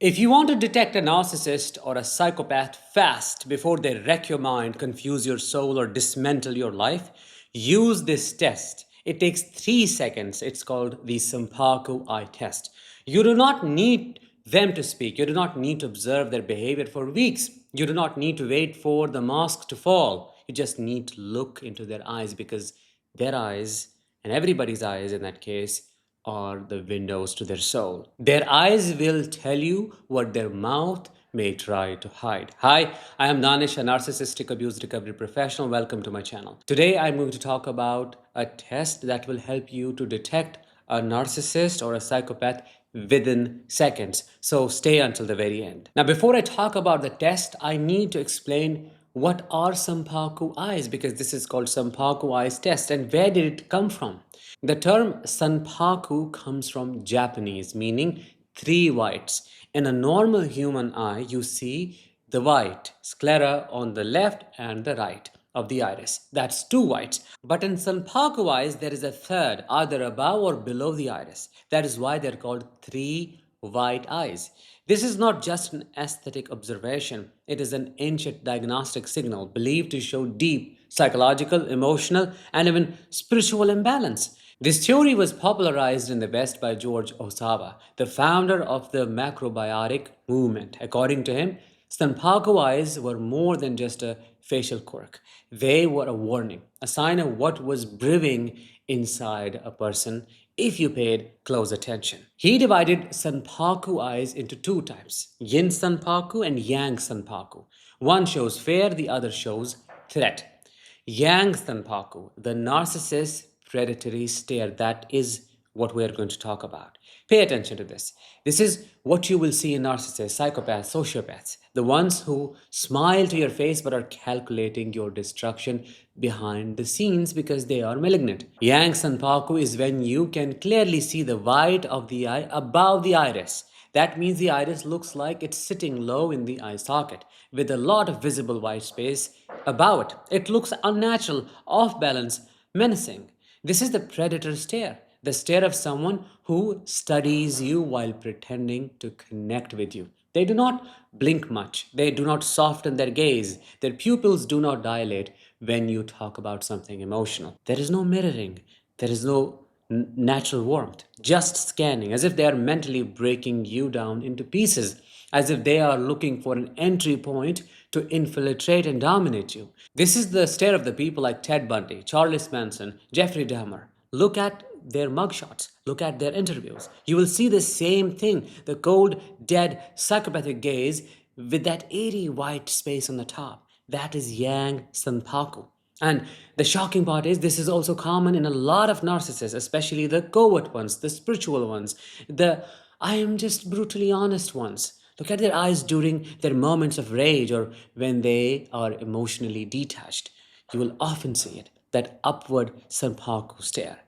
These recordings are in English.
If you want to detect a narcissist or a psychopath fast before they wreck your mind, confuse your soul, or dismantle your life, use this test. It takes 3 seconds. It's called the Sanpaku eye test. You do not need them to speak. You do not need to observe their behavior for weeks. You do not need to wait for the mask to fall. You just need to look into their eyes because their eyes, and everybody's eyes in that case, are the windows to their soul. Their eyes will tell you what their mouth may try to hide. Hi, I am Danish, a narcissistic abuse recovery professional. Welcome to my channel. Today I'm going to talk about a test that will help you to detect a narcissist or a psychopath within seconds. So stay until the very end. Now, before I talk about the test, I need to explain what are Sanpaku eyes, because this is called Sanpaku eyes test, and where did it come from? The term Sanpaku comes from Japanese, meaning three whites. In a normal human eye, you see the white, sclera on the left and the right of the iris. That's two whites. But in Sanpaku eyes, there is a third, either above or below the iris. That is why they're called three white eyes. This is not just an aesthetic observation, it is an ancient diagnostic signal believed to show deep psychological, emotional, and even spiritual imbalance. This theory was popularized in the West by George Osawa, the founder of the macrobiotic movement. According to him, Sanpaku eyes were more than just a facial quirk. They were a warning, a sign of what was brewing inside a person if you paid close attention. He divided Sanpaku eyes into two types, Yin Sanpaku and Yang Sanpaku. One shows fear, the other shows threat. Yang Sanpaku, the narcissist predatory stare, that is what we are going to talk about. Pay attention to this. This is what you will see in narcissists, psychopaths, sociopaths, the ones who smile to your face but are calculating your destruction behind the scenes because they are malignant. Yang Sanpaku is when you can clearly see the white of the eye above the iris. That means the iris looks like it's sitting low in the eye socket with a lot of visible white space above it. It looks unnatural, off balance, menacing. This is the predator stare, the stare of someone who studies you while pretending to connect with you. They do not blink much. They do not soften their gaze. Their pupils do not dilate when you talk about something emotional. There is no mirroring. There is no natural warmth. Just scanning, as if they are mentally breaking you down into pieces, as if they are looking for an entry point to infiltrate and dominate you. This is the stare of the people like Ted Bundy, Charles Manson, Jeffrey Dahmer. Look at their mugshots, look at their interviews. You will see the same thing, the cold, dead, psychopathic gaze with that airy white space on the top. That is Yang Sanpaku. And the shocking part is this is also common in a lot of narcissists, especially the covert ones, the spiritual ones, the I am just brutally honest ones. Look at their eyes during their moments of rage or when they are emotionally detached. You will often see it, that upward Sanpaku stare.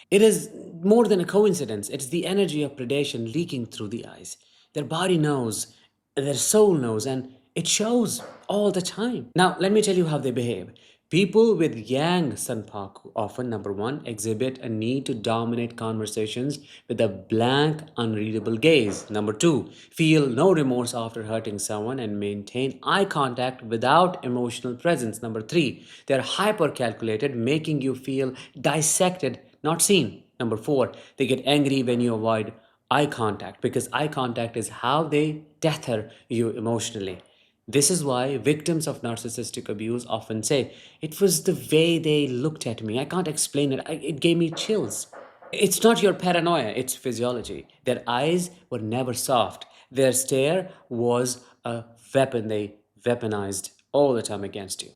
It is more than a coincidence. It's the energy of predation leaking through the eyes. Their body knows, their soul knows, and it shows all the time. Now, let me tell you how they behave. People with Yang Sanpaku often, number one, exhibit a need to dominate conversations with a blank, unreadable gaze. Number two, feel no remorse after hurting someone and maintain eye contact without emotional presence. Number three, they're hyper calculated, making you feel dissected, not seen. Number four, they get angry when you avoid eye contact because eye contact is how they tether you emotionally. This is why victims of narcissistic abuse often say, it was the way they looked at me. I can't explain it. It gave me chills. It's not your paranoia, it's physiology. Their eyes were never soft. Their stare was a weapon they weaponized all the time against you.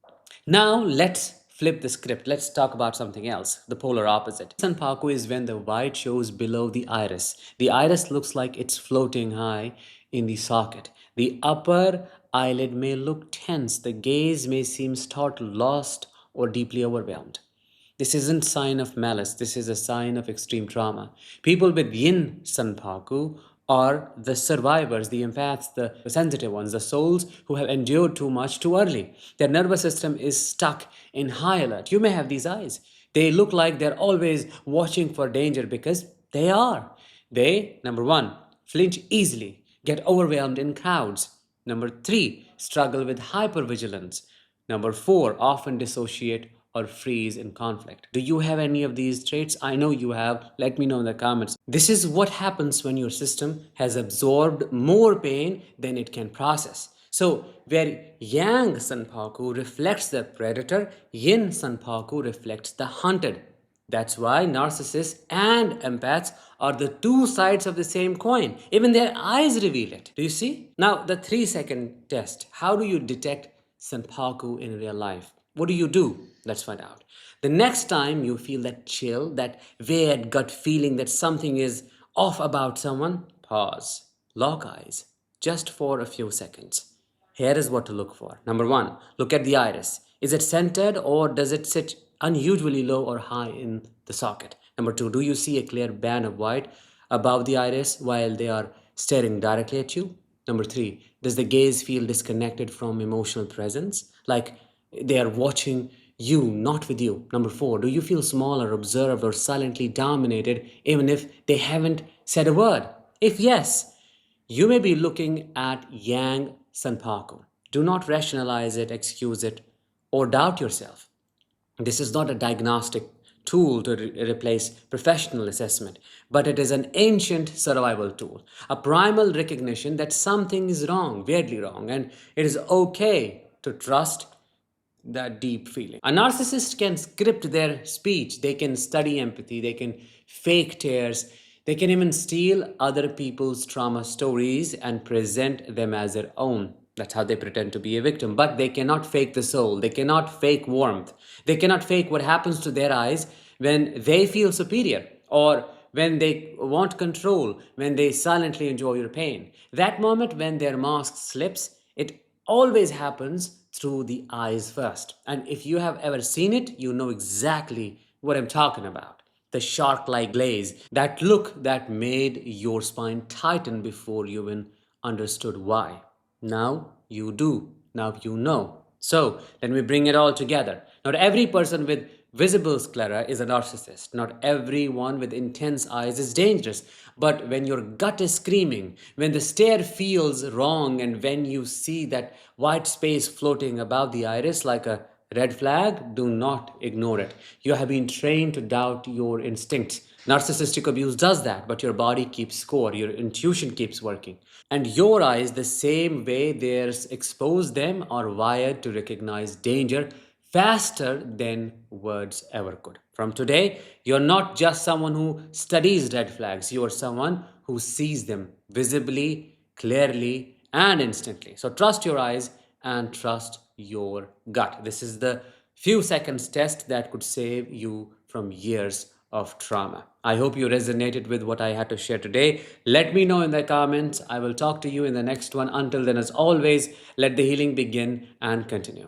Now let's flip the script. Let's talk about something else, the polar opposite. Sanpaku is when the white shows below the iris. The iris looks like it's floating high in the socket. The upper eyelid may look tense. The gaze may seem startled, lost, or deeply overwhelmed. This isn't a sign of malice. This is a sign of extreme trauma. People with yin sanpaku are the survivors, the empaths, the sensitive ones, the souls who have endured too much too early. Their nervous system is stuck in high alert. You may have these eyes. They look like they're always watching for danger because they are. They, number one, flinch easily. get overwhelmed in crowds. Number 3, struggle with hypervigilance. Number 4, often dissociate or freeze in conflict. Do you have any of these traits? I know you have. Let me know in the comments. This is what happens when your system has absorbed more pain than it can process. So, where Yang Sanpaku reflects the predator, Yin Sanpaku reflects the hunted. That's why narcissists and empaths are the two sides of the same coin. Even their eyes reveal it. Do you see? Now, the 3-second test. How do you detect Sanpaku in real life? What do you do? Let's find out. The next time you feel that chill, that weird gut feeling that something is off about someone, pause, lock eyes, just for a few seconds. Here is what to look for. Number 1, look at the iris. Is it centered or does it sit unusually low or high in the socket? Number 2, do you see a clear band of white above the iris while they are staring directly at you? Number 3, does the gaze feel disconnected from emotional presence? Like they are watching you, not with you. Number 4, do you feel small or observed or silently dominated even if they haven't said a word? If yes, you may be looking at Yang Sanpaku. Do not rationalize it, excuse it, or doubt yourself. This is not a diagnostic tool to replace professional assessment, but it is an ancient survival tool, a primal recognition that something is wrong, weirdly wrong, and it is okay to trust that deep feeling. A narcissist can script their speech, they can study empathy, they can fake tears, they can even steal other people's trauma stories and present them as their own. That's how they pretend to be a victim. But they cannot fake the soul, they cannot fake warmth, they cannot fake what happens to their eyes when they feel superior or when they want control, when they silently enjoy your pain. That moment when their mask slips, it always happens through the eyes first. And if you have ever seen it, you know exactly what I'm talking about. The shark like glaze, that look that made your spine tighten before you even understood why. Now you do. Now you know. So let me bring it all together. Not every person with visible sclera is a narcissist. Not everyone with intense eyes is dangerous. But when your gut is screaming, when the stare feels wrong, and when you see that white space floating above the iris like a red flag, do not ignore it. You have been trained to doubt your instincts. Narcissistic abuse does that, but your body keeps score, your intuition keeps working. And your eyes, the same way theirs expose them, are wired to recognize danger faster than words ever could. From today, you're not just someone who studies red flags, you are someone who sees them visibly, clearly, and instantly. So trust your eyes and trust your gut. This is the few seconds test that could save you from years of trauma. I hope you resonated with what I had to share today. Let me know in the comments. I will talk to you in the next one. Until then, as always, let the healing begin and continue.